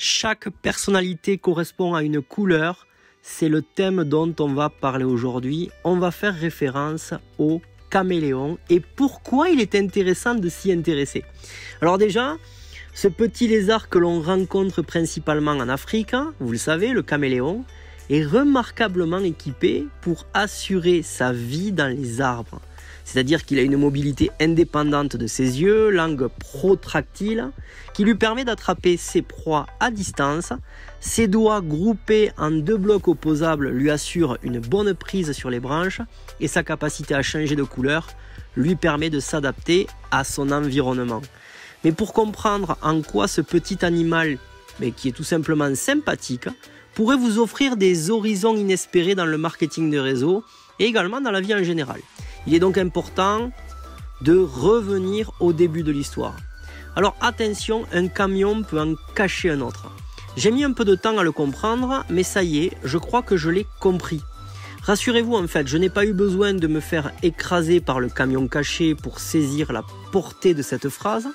Chaque personnalité correspond à une couleur. C'est le thème dont on va parler aujourd'hui. On va faire référence au caméléon et pourquoi il est intéressant de s'y intéresser. Alors déjà, ce petit lézard que l'on rencontre principalement en Afrique, vous le savez, le caméléon, est remarquablement équipé pour assurer sa vie dans les arbres. C'est-à-dire qu'il a une mobilité indépendante de ses yeux, langue protractile, qui lui permet d'attraper ses proies à distance. Ses doigts groupés en deux blocs opposables lui assurent une bonne prise sur les branches et sa capacité à changer de couleur lui permet de s'adapter à son environnement. Mais pour comprendre en quoi ce petit animal, qui est tout simplement sympathique, pourrait vous offrir des horizons inespérés dans le marketing de réseau et également dans la vie en général. Il est donc important de revenir au début de l'histoire. Alors attention, un camion peut en cacher un autre. J'ai mis un peu de temps à le comprendre, mais ça y est, je crois que je l'ai compris. Rassurez-vous, en fait, je n'ai pas eu besoin de me faire écraser par le camion caché pour saisir la portée de cette phrase.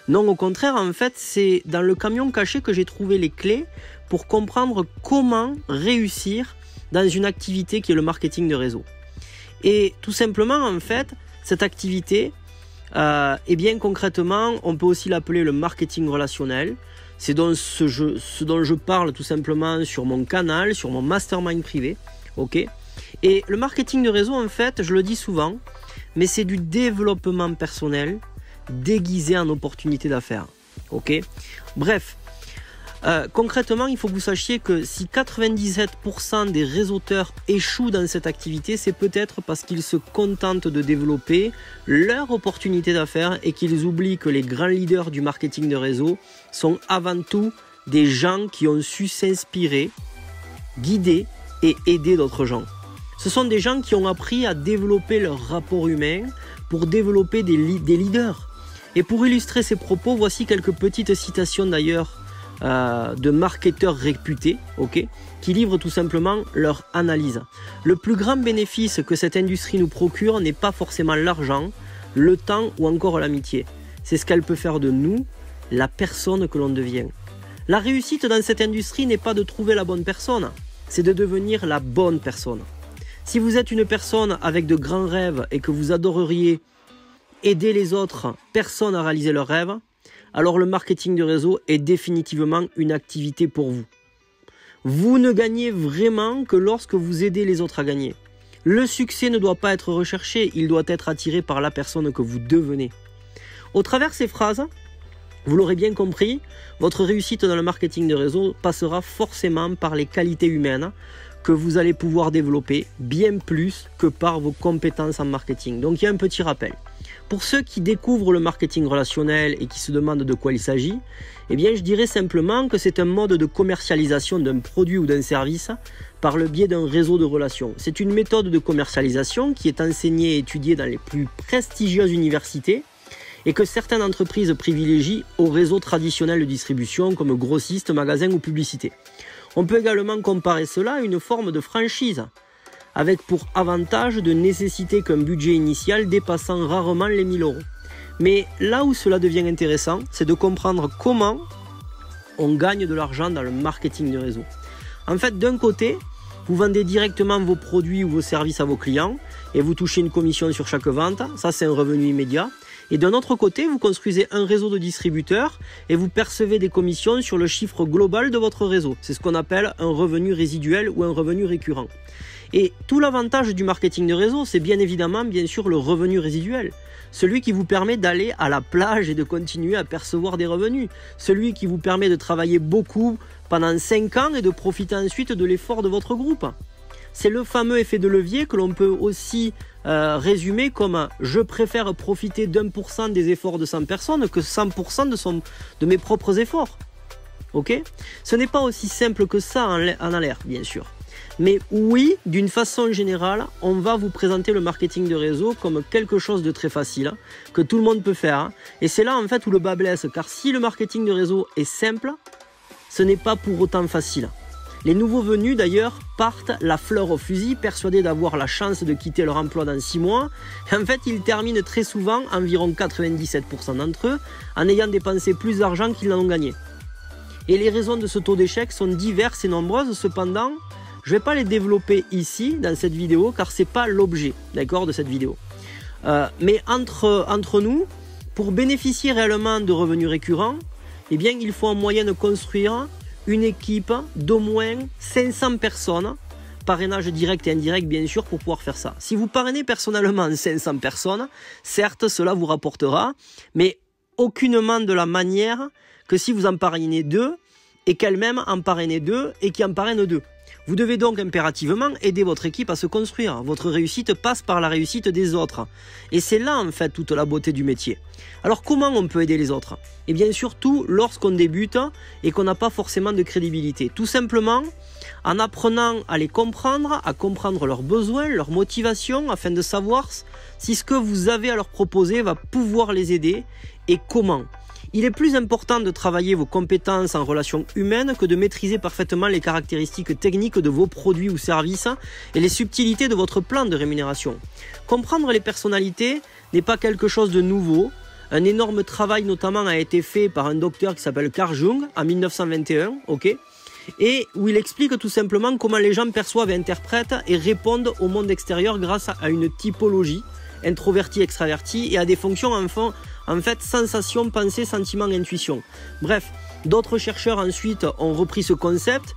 Non, au contraire, en fait, c'est dans le camion caché que j'ai trouvé les clés pour comprendre comment réussir dans une activité qui est le marketing de réseau. Et tout simplement, en fait, cette activité, bien concrètement, on peut aussi l'appeler le marketing relationnel. C'est donc ce dont je parle tout simplement sur mon canal, sur mon mastermind privé. Okay. Et le marketing de réseau, en fait, je le dis souvent, mais c'est du développement personnel déguisé en opportunité d'affaires. Okay. Bref. Concrètement, il faut que vous sachiez que si 97% des réseauteurs échouent dans cette activité, c'est peut-être parce qu'ils se contentent de développer leur opportunité d'affaires et qu'ils oublient que les grands leaders du marketing de réseau sont avant tout des gens qui ont su s'inspirer, guider et aider d'autres gens. Ce sont des gens qui ont appris à développer leur rapport humain pour développer des leaders. Et pour illustrer ces propos, voici quelques petites citations d'ailleurs de marketeurs réputés, qui livrent tout simplement leur analyse. Le plus grand bénéfice que cette industrie nous procure n'est pas forcément l'argent, le temps ou encore l'amitié. C'est ce qu'elle peut faire de nous, la personne que l'on devient. La réussite dans cette industrie n'est pas de trouver la bonne personne, c'est de devenir la bonne personne. Si vous êtes une personne avec de grands rêves et que vous adoreriez aider les autres personnes à réaliser leurs rêves, alors le marketing de réseau est définitivement une activité pour vous. Vous ne gagnez vraiment que lorsque vous aidez les autres à gagner. Le succès ne doit pas être recherché, il doit être attiré par la personne que vous devenez. Au travers de ces phrases, vous l'aurez bien compris, votre réussite dans le marketing de réseau passera forcément par les qualités humaines que vous allez pouvoir développer bien plus que par vos compétences en marketing. Donc il y a un petit rappel. Pour ceux qui découvrent le marketing relationnel et qui se demandent de quoi il s'agit, je dirais simplement que c'est un mode de commercialisation d'un produit ou d'un service par le biais d'un réseau de relations. C'est une méthode de commercialisation qui est enseignée et étudiée dans les plus prestigieuses universités et que certaines entreprises privilégient au réseau traditionnel de distribution comme grossistes, magasins ou publicités. On peut également comparer cela à une forme de franchise, avec pour avantage de nécessiter qu'un budget initial dépassant rarement les 1000 €. Mais là où cela devient intéressant, c'est de comprendre comment on gagne de l'argent dans le marketing de réseau. En fait, d'un côté, vous vendez directement vos produits ou vos services à vos clients et vous touchez une commission sur chaque vente, ça c'est un revenu immédiat. Et d'un autre côté, vous construisez un réseau de distributeurs et vous percevez des commissions sur le chiffre global de votre réseau. C'est ce qu'on appelle un revenu résiduel ou un revenu récurrent. Et tout l'avantage du marketing de réseau, c'est bien sûr le revenu résiduel. Celui qui vous permet d'aller à la plage et de continuer à percevoir des revenus. Celui qui vous permet de travailler beaucoup pendant 5 ans et de profiter ensuite de l'effort de votre groupe. C'est le fameux effet de levier que l'on peut aussi résumer comme « je préfère profiter d'1% des efforts de 100 personnes que 100% de mes propres efforts ». Ce n'est pas aussi simple que ça en a l'air, bien sûr. Mais oui, d'une façon générale, on va vous présenter le marketing de réseau comme quelque chose de très facile, que tout le monde peut faire. Et c'est là en fait où le bas blesse, car si le marketing de réseau est simple, ce n'est pas pour autant facile. Les nouveaux venus d'ailleurs partent la fleur au fusil, persuadés d'avoir la chance de quitter leur emploi dans 6 mois. Et en fait, ils terminent très souvent, environ 97% d'entre eux, en ayant dépensé plus d'argent qu'ils n'en ont gagné. Et les raisons de ce taux d'échec sont diverses et nombreuses. Cependant, je ne vais pas les développer ici dans cette vidéo car ce n'est pas l'objet, d'accord, de cette vidéo. Mais entre nous, pour bénéficier réellement de revenus récurrents, eh bien, il faut en moyenne construire une équipe d'au moins 500 personnes, parrainage direct et indirect bien sûr, pour pouvoir faire ça. Si vous parrainez personnellement 500 personnes, certes cela vous rapportera, mais aucunement de la manière que si vous en parrainez 2 et qu'elle-même en parrainez 2 et qui en parraine 2. Vous devez donc impérativement aider votre équipe à se construire. Votre réussite passe par la réussite des autres. Et c'est là en fait toute la beauté du métier. Alors comment on peut aider les autres? Et bien surtout lorsqu'on débute et qu'on n'a pas forcément de crédibilité. Tout simplement en apprenant à les comprendre, à comprendre leurs besoins, leurs motivations, afin de savoir si ce que vous avez à leur proposer va pouvoir les aider et comment. Il est plus important de travailler vos compétences en relations humaines que de maîtriser parfaitement les caractéristiques techniques de vos produits ou services et les subtilités de votre plan de rémunération. Comprendre les personnalités n'est pas quelque chose de nouveau. Un énorme travail notamment a été fait par un docteur qui s'appelle Carl Jung en 1921, et où il explique tout simplement comment les gens perçoivent et interprètent et répondent au monde extérieur grâce à une typologie, introverti, extraverti, et à des fonctions en fait, sensation, pensée, sentiment, intuition. Bref, d'autres chercheurs ensuite ont repris ce concept,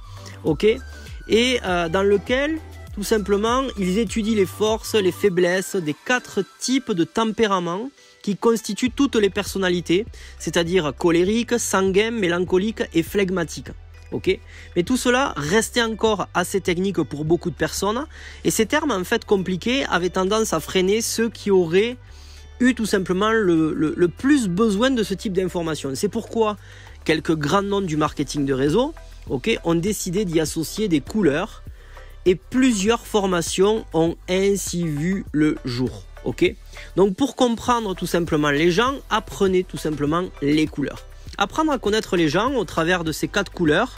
et dans lequel, tout simplement, ils étudient les forces, les faiblesses des 4 types de tempéraments qui constituent toutes les personnalités, c'est-à-dire colérique, sanguin, mélancolique et flegmatique. Mais tout cela restait encore assez technique pour beaucoup de personnes, et ces termes en fait compliqués avaient tendance à freiner ceux qui auraient eu tout simplement le plus besoin de ce type d'informations. C'est pourquoi quelques grands noms du marketing de réseau ont décidé d'y associer des couleurs, et plusieurs formations ont ainsi vu le jour. Donc pour comprendre tout simplement les gens, apprenez tout simplement les couleurs. Apprendre à connaître les gens au travers de ces 4 couleurs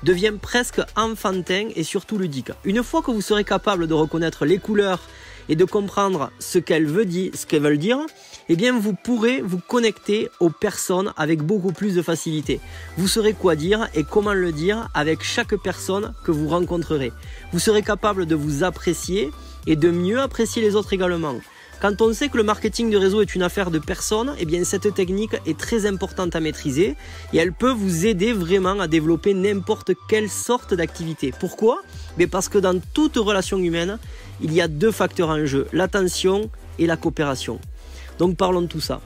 devient presque enfantin et surtout ludique. Une fois que vous serez capable de reconnaître les couleurs et de comprendre ce qu'elles veulent dire, eh bien vous pourrez vous connecter aux personnes avec beaucoup plus de facilité. Vous saurez quoi dire et comment le dire avec chaque personne que vous rencontrerez. Vous serez capable de vous apprécier et de mieux apprécier les autres également. Quand on sait que le marketing de réseau est une affaire de personnes, eh bien cette technique est très importante à maîtriser et elle peut vous aider vraiment à développer n'importe quelle sorte d'activité. Pourquoi? Parce que dans toute relation humaine, il y a 2 facteurs en jeu, l'attention et la coopération. Donc parlons de tout ça.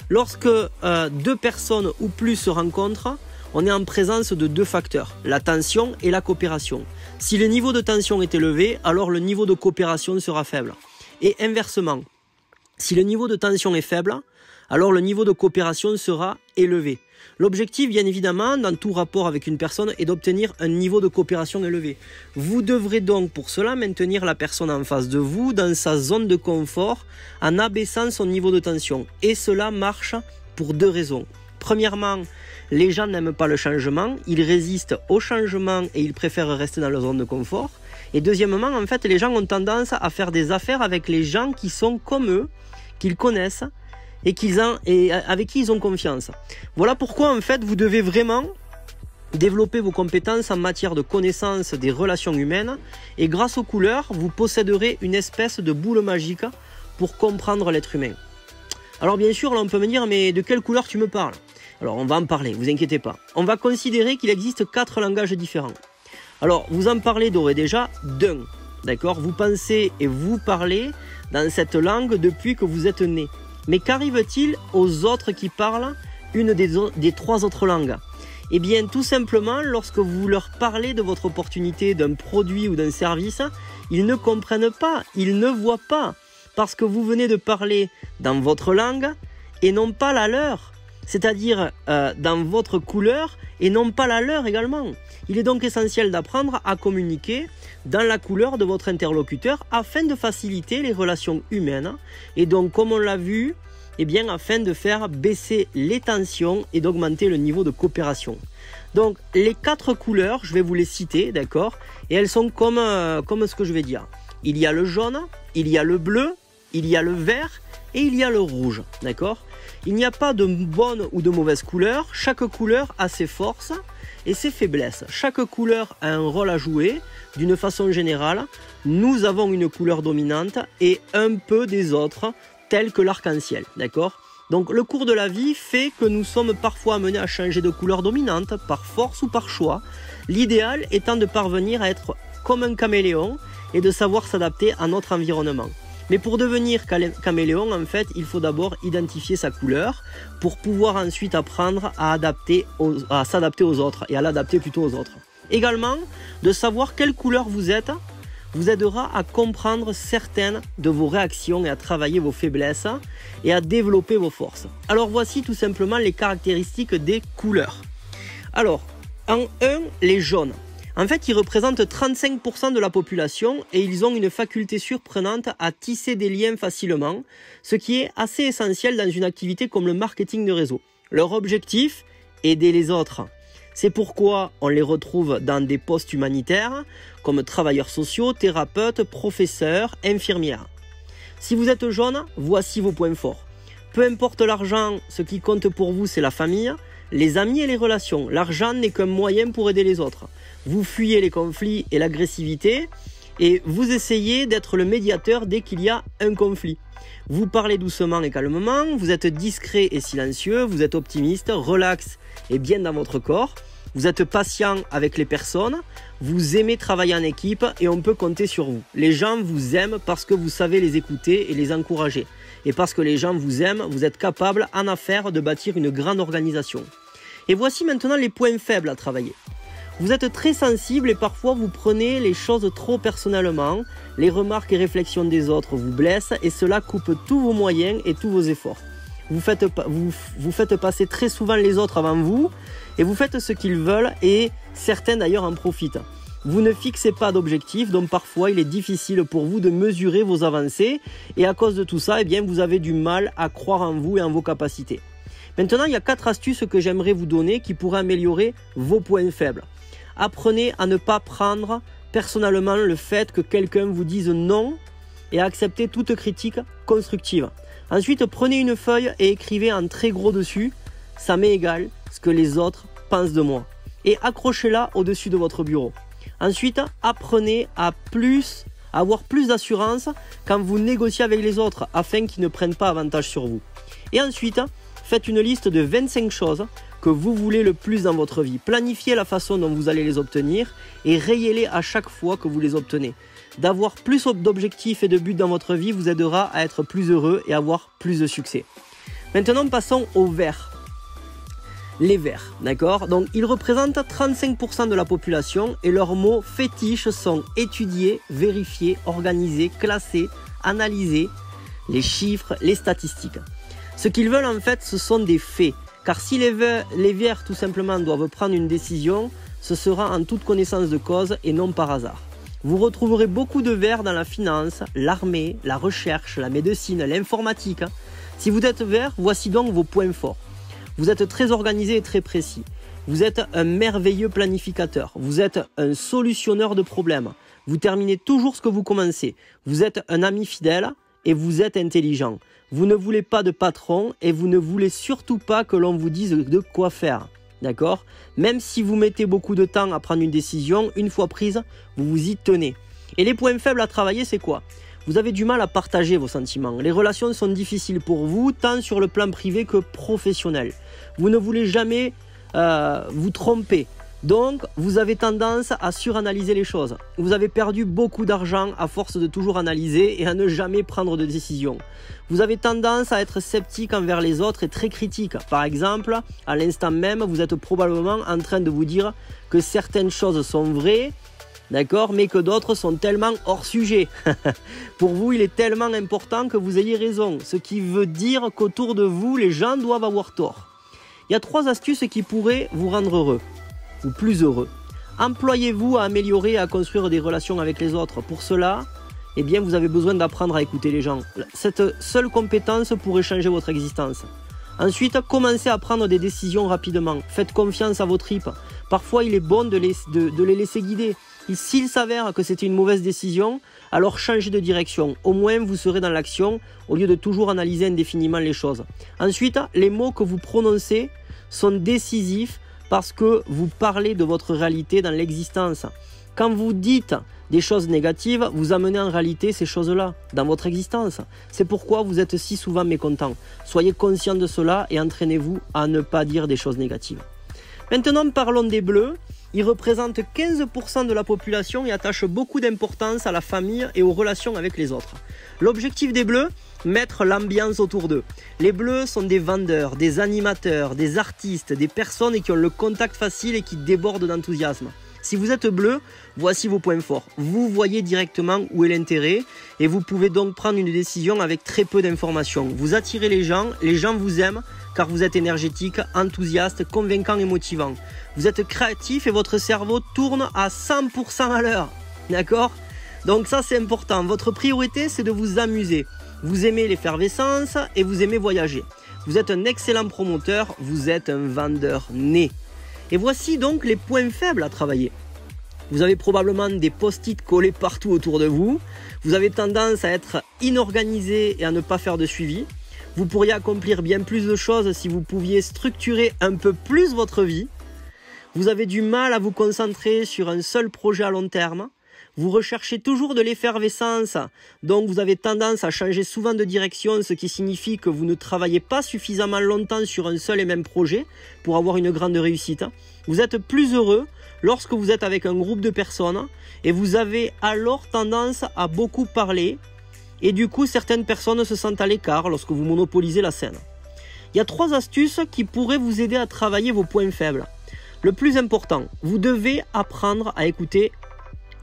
Lorsque 2 personnes ou plus se rencontrent, on est en présence de 2 facteurs, l'attention et la coopération. Si le niveau de tension est élevé, alors le niveau de coopération sera faible. Et inversement, si le niveau de tension est faible, alors le niveau de coopération sera élevé. L'objectif, bien évidemment, dans tout rapport avec une personne, est d'obtenir un niveau de coopération élevé. Vous devrez donc pour cela maintenir la personne en face de vous dans sa zone de confort en abaissant son niveau de tension. Et cela marche pour 2 raisons. Premièrement, les gens n'aiment pas le changement, ils résistent au changement et ils préfèrent rester dans leur zone de confort. Et deuxièmement, en fait, les gens ont tendance à faire des affaires avec les gens qui sont comme eux, qu'ils connaissent et avec qui ils ont confiance. Voilà pourquoi en fait vous devez vraiment développer vos compétences en matière de connaissance des relations humaines, et grâce aux couleurs, vous posséderez une espèce de boule magique pour comprendre l'être humain. Alors bien sûr, là on peut me dire, mais de quelle couleur tu me parles? Alors on va en parler, vous inquiétez pas. On va considérer qu'il existe 4 langages différents. Alors vous en parlez d'ores et déjà d'un, d'accord? Vous pensez et vous parlez dans cette langue depuis que vous êtes né. Mais qu'arrive-t-il aux autres qui parlent une des 3 autres langues? Eh bien tout simplement, lorsque vous leur parlez de votre opportunité, d'un produit ou d'un service, ils ne comprennent pas, ils ne voient pas, parce que vous venez de parler dans votre langue et non pas la leur, c'est-à-dire dans votre couleur et non pas la leur également. Il est donc essentiel d'apprendre à communiquer dans la couleur de votre interlocuteur afin de faciliter les relations humaines et donc, comme on l'a vu, eh bien, afin de faire baisser les tensions et d'augmenter le niveau de coopération. Donc les 4 couleurs, je vais vous les citer, d'accord, et elles sont comme ce que je vais dire. Il y a le jaune, il y a le bleu, il y a le vert et il y a le rouge, d'accord? Il n'y a pas de bonne ou de mauvaise couleur, chaque couleur a ses forces et ses faiblesses. Chaque couleur a un rôle à jouer. D'une façon générale, nous avons une couleur dominante et un peu des autres, telles que l'arc-en-ciel, d'accord? Donc le cours de la vie fait que nous sommes parfois amenés à changer de couleur dominante, par force ou par choix. L'idéal étant de parvenir à être comme un caméléon et de savoir s'adapter à notre environnement. Mais pour devenir caméléon, en fait, il faut d'abord identifier sa couleur pour pouvoir ensuite apprendre à s'adapter aux autres et à l'adapter plutôt aux autres. Également, de savoir quelle couleur vous êtes vous aidera à comprendre certaines de vos réactions et à travailler vos faiblesses et à développer vos forces. Alors voici tout simplement les caractéristiques des couleurs. Alors, en 1, les jaunes. En fait, ils représentent 35% de la population et ils ont une faculté surprenante à tisser des liens facilement, ce qui est assez essentiel dans une activité comme le marketing de réseau. Leur objectif, aider les autres. C'est pourquoi on les retrouve dans des postes humanitaires comme travailleurs sociaux, thérapeutes, professeurs, infirmières. Si vous êtes jaune, voici vos points forts. Peu importe l'argent, ce qui compte pour vous, c'est la famille, les amis et les relations. L'argent n'est qu'un moyen pour aider les autres. Vous fuyez les conflits et l'agressivité et vous essayez d'être le médiateur dès qu'il y a un conflit. Vous parlez doucement et calmement, vous êtes discret et silencieux, vous êtes optimiste, relax et bien dans votre corps. Vous êtes patient avec les personnes, vous aimez travailler en équipe et on peut compter sur vous. Les gens vous aiment parce que vous savez les écouter et les encourager. Et parce que les gens vous aiment, vous êtes capable en affaires de bâtir une grande organisation. Et voici maintenant les points faibles à travailler. Vous êtes très sensible et parfois vous prenez les choses trop personnellement. Les remarques et réflexions des autres vous blessent et cela coupe tous vos moyens et tous vos efforts. Vous faites passer très souvent les autres avant vous et vous faites ce qu'ils veulent et certains d'ailleurs en profitent. Vous ne fixez pas d'objectif, donc parfois il est difficile pour vous de mesurer vos avancées et à cause de tout ça, eh bien, vous avez du mal à croire en vous et en vos capacités. Maintenant, il y a 4 astuces que j'aimerais vous donner qui pourraient améliorer vos points faibles. Apprenez à ne pas prendre personnellement le fait que quelqu'un vous dise non et à accepter toute critique constructive. Ensuite, prenez une feuille et écrivez en très gros dessus « ça m'est égal ce que les autres pensent de moi » et accrochez-la au-dessus de votre bureau. Ensuite, apprenez à avoir plus d'assurance quand vous négociez avec les autres afin qu'ils ne prennent pas avantage sur vous. Et ensuite, faites une liste de 25 choses que vous voulez le plus dans votre vie. Planifiez la façon dont vous allez les obtenir et rayez-les à chaque fois que vous les obtenez. D'avoir plus d'objectifs et de buts dans votre vie vous aidera à être plus heureux et avoir plus de succès. Maintenant, passons aux verts. Les verts, d'accord? Donc, ils représentent 35% de la population et leurs mots fétiches sont étudier, vérifier, organiser, classer, analyser, les chiffres, les statistiques. Ce qu'ils veulent en fait, ce sont des faits. Car si les verts tout simplement doivent prendre une décision, ce sera en toute connaissance de cause et non par hasard. Vous retrouverez beaucoup de verts dans la finance, l'armée, la recherche, la médecine, l'informatique. Si vous êtes vert, voici donc vos points forts. Vous êtes très organisé et très précis. Vous êtes un merveilleux planificateur. Vous êtes un solutionneur de problèmes. Vous terminez toujours ce que vous commencez. Vous êtes un ami fidèle et vous êtes intelligent. Vous ne voulez pas de patron et vous ne voulez surtout pas que l'on vous dise de quoi faire. D'accord? Même si vous mettez beaucoup de temps à prendre une décision, une fois prise, vous vous y tenez. Et les points faibles à travailler, c'est quoi? Vous avez du mal à partager vos sentiments. Les relations sont difficiles pour vous, tant sur le plan privé que professionnel. Vous ne voulez jamais vous tromper. Donc, vous avez tendance à suranalyser les choses. Vous avez perdu beaucoup d'argent à force de toujours analyser et à ne jamais prendre de décision. Vous avez tendance à être sceptique envers les autres et très critique. Par exemple, à l'instant même, vous êtes probablement en train de vous dire que certaines choses sont vraies, d'accord, mais que d'autres sont tellement hors sujet. Pour vous, il est tellement important que vous ayez raison, ce qui veut dire qu'autour de vous, les gens doivent avoir tort. Il y a 3 astuces qui pourraient vous rendre heureux ou plus heureux. Employez-vous à améliorer et à construire des relations avec les autres. Pour cela, eh bien, vous avez besoin d'apprendre à écouter les gens. Cette seule compétence pourrait changer votre existence. Ensuite, commencez à prendre des décisions rapidement. Faites confiance à vos tripes. Parfois, il est bon de les laisser guider. S'il s'avère que c'était une mauvaise décision, alors changez de direction. Au moins, vous serez dans l'action au lieu de toujours analyser indéfiniment les choses. Ensuite, les mots que vous prononcez sont décisifs parce que vous parlez de votre réalité dans l'existence. Quand vous dites des choses négatives, vous amenez en réalité ces choses-là dans votre existence. C'est pourquoi vous êtes si souvent mécontent. Soyez conscient de cela et entraînez-vous à ne pas dire des choses négatives. Maintenant, parlons des bleus. Ils représentent 15% de la population et attachent beaucoup d'importance à la famille et aux relations avec les autres. L'objectif des bleus, mettre l'ambiance autour d'eux. Les bleus sont des vendeurs, des animateurs, des artistes, des personnes qui ont le contact facile et qui débordent d'enthousiasme. Si vous êtes bleu, voici vos points forts. Vous voyez directement où est l'intérêt et vous pouvez donc prendre une décision avec très peu d'informations. Vous attirez les gens vous aiment car vous êtes énergétique, enthousiaste, convaincant et motivant. Vous êtes créatif et votre cerveau tourne à 100% à l'heure. D'accord ? Donc ça c'est important. Votre priorité c'est de vous amuser. Vous aimez l'effervescence et vous aimez voyager. Vous êtes un excellent promoteur, vous êtes un vendeur né. Et voici donc les points faibles à travailler. Vous avez probablement des post-it collés partout autour de vous. Vous avez tendance à être inorganisé et à ne pas faire de suivi. Vous pourriez accomplir bien plus de choses si vous pouviez structurer un peu plus votre vie. Vous avez du mal à vous concentrer sur un seul projet à long terme. Vous recherchez toujours de l'effervescence, donc vous avez tendance à changer souvent de direction, ce qui signifie que vous ne travaillez pas suffisamment longtemps sur un seul et même projet pour avoir une grande réussite. Vous êtes plus heureux lorsque vous êtes avec un groupe de personnes et vous avez alors tendance à beaucoup parler et du coup certaines personnes se sentent à l'écart lorsque vous monopolisez la scène. Il y a 3 astuces qui pourraient vous aider à travailler vos points faibles. Le plus important, vous devez apprendre à écouter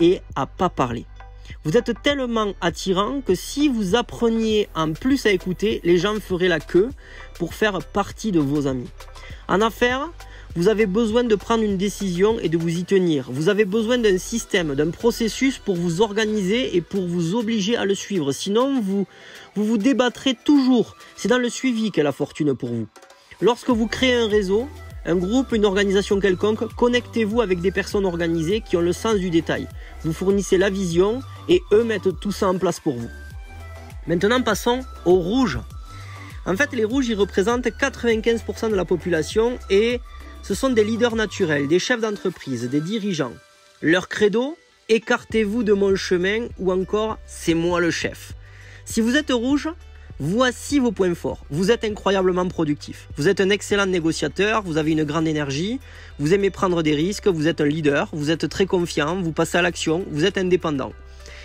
et à pas parler. Vous êtes tellement attirant que si vous appreniez en plus à écouter, les gens feraient la queue pour faire partie de vos amis. En affaires, vous avez besoin de prendre une décision et de vous y tenir. Vous avez besoin d'un système, d'un processus pour vous organiser et pour vous obliger à le suivre. Sinon, vous débattrez toujours. C'est dans le suivi qu'est la fortune pour vous. Lorsque vous créez un réseau, un groupe, une organisation quelconque, connectez-vous avec des personnes organisées qui ont le sens du détail. Vous fournissez la vision et eux mettent tout ça en place pour vous. Maintenant, passons aux rouges. En fait, les rouges, ils représentent 95% de la population et ce sont des leaders naturels, des chefs d'entreprise, des dirigeants. Leur credo, écartez-vous de mon chemin ou encore, c'est moi le chef. Si vous êtes rouge, voici vos points forts. Vous êtes incroyablement productif. Vous êtes un excellent négociateur, vous avez une grande énergie, vous aimez prendre des risques, vous êtes un leader, vous êtes très confiant, vous passez à l'action, vous êtes indépendant.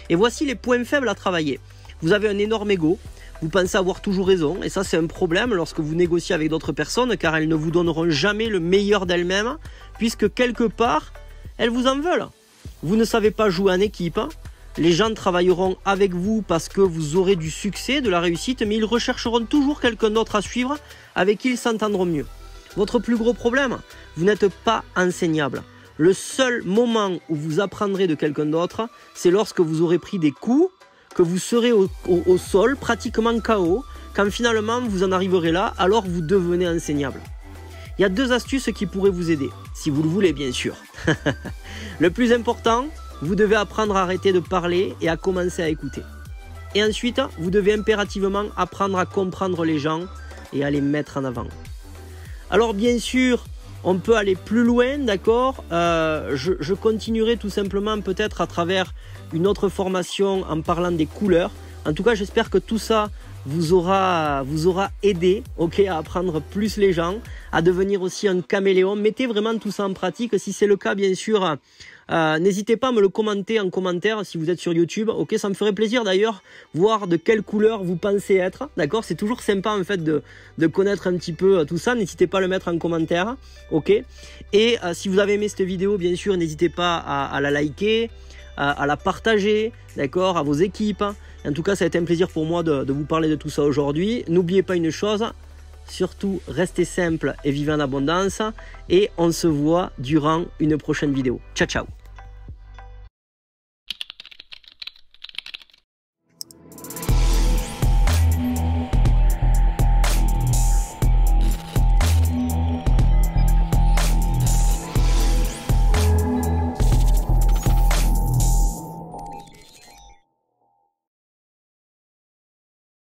Et voici les points faibles à travailler. Vous avez un énorme ego, vous pensez avoir toujours raison, et ça c'est un problème lorsque vous négociez avec d'autres personnes, car elles ne vous donneront jamais le meilleur d'elles-mêmes, puisque quelque part, elles vous en veulent. Vous ne savez pas jouer en équipe. Les gens travailleront avec vous parce que vous aurez du succès, de la réussite, mais ils rechercheront toujours quelqu'un d'autre à suivre avec qui ils s'entendront mieux. Votre plus gros problème, vous n'êtes pas enseignable. Le seul moment où vous apprendrez de quelqu'un d'autre, c'est lorsque vous aurez pris des coups, que vous serez au sol, pratiquement KO. Quand finalement vous en arriverez là, alors vous devenez enseignable. Il y a 2 astuces qui pourraient vous aider, si vous le voulez bien sûr. Le plus important, vous devez apprendre à arrêter de parler et à commencer à écouter. Et ensuite, vous devez impérativement apprendre à comprendre les gens et à les mettre en avant. Alors bien sûr, on peut aller plus loin, d'accord ? Je continuerai tout simplement peut-être à travers une autre formation en parlant des couleurs. En tout cas, j'espère que tout ça vous aura aidé, à apprendre plus les gens, à devenir aussi un caméléon. Mettez vraiment tout ça en pratique. Si c'est le cas, bien sûr, n'hésitez pas à me le commenter en commentaire si vous êtes sur YouTube. Ça me ferait plaisir d'ailleurs voir de quelle couleur vous pensez être. D'accord, c'est toujours sympa en fait de connaître un petit peu tout ça. N'hésitez pas à le mettre en commentaire. Et si vous avez aimé cette vidéo, bien sûr, n'hésitez pas à la liker, à la partager, d'accord, à vos équipes. En tout cas, ça a été un plaisir pour moi de vous parler de tout ça aujourd'hui. N'oubliez pas une chose, surtout restez simple et vivez en abondance. Et on se voit durant une prochaine vidéo. Ciao, ciao.